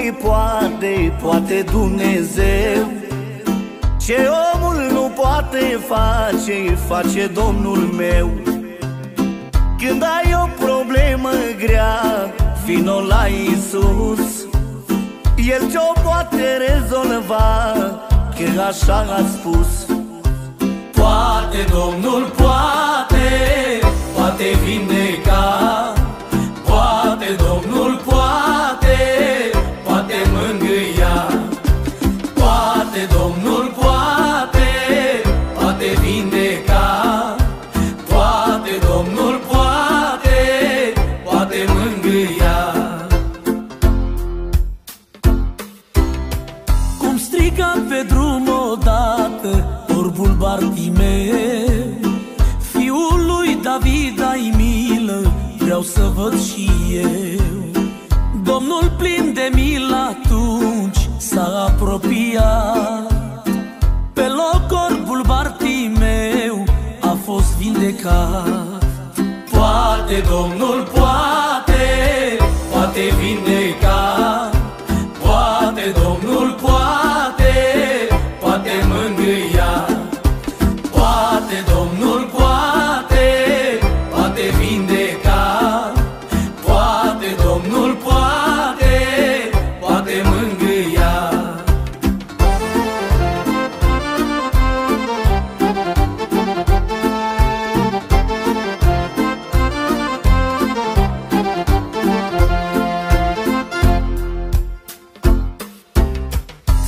omului poate, poate Dumnezeu. Ce omul nu poate face, face Domnul meu. Când ai o problemă grea, vino la Iisus, El ți-o poate rezolva, că așa a spus. Poate Domnul, poate, poate vindeca. Poate Domnul, poate, poate mângâia. Poate Domnul, poate, poate vindeca. Poate Domnul, poate, poate mângâia. Cum striga pe drum odată orbul Bartimeu, fiul lui David, ai milă, vreau să văd și eu. Domnul plin de milă atunci s-a apropiat. Pe loc orbul Bartimeu a fost vindecat. Poate Domnul, poate, poate vindeca. Poate Domnul, poate, poate mângâia. Poate Domnul, poate, poate vindeca. Poate Domnul, poate, poate mângâia.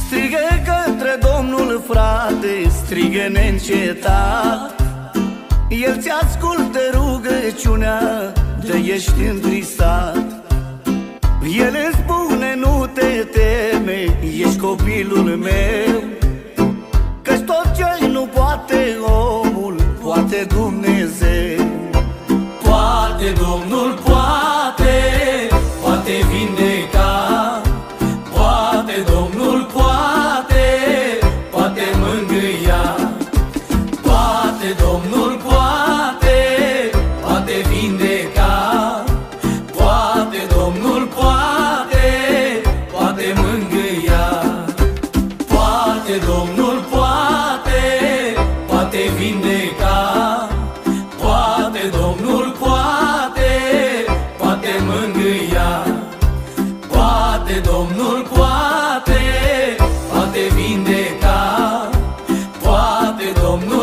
Strigă către Domnul, frate, strigă neîncetat. El ți ascultă rugăciunea de ești întristat. El îți spune nu te teme, ești copilul meu, căci tot ce nu poate omul, poate Dumnezeu. Poate Domnul, poate, poate vindeca. Poate Domnul, poate, poate mângâia. Poate Domnul, poate, poate vindeca. Poate Domnul, poate, poate mângâia. Poate Domnul, poate, poate vindeca. Poate Domnul, poate, poate mângâia. Poate Domnul, poate, poate vindeca. Poate Domnul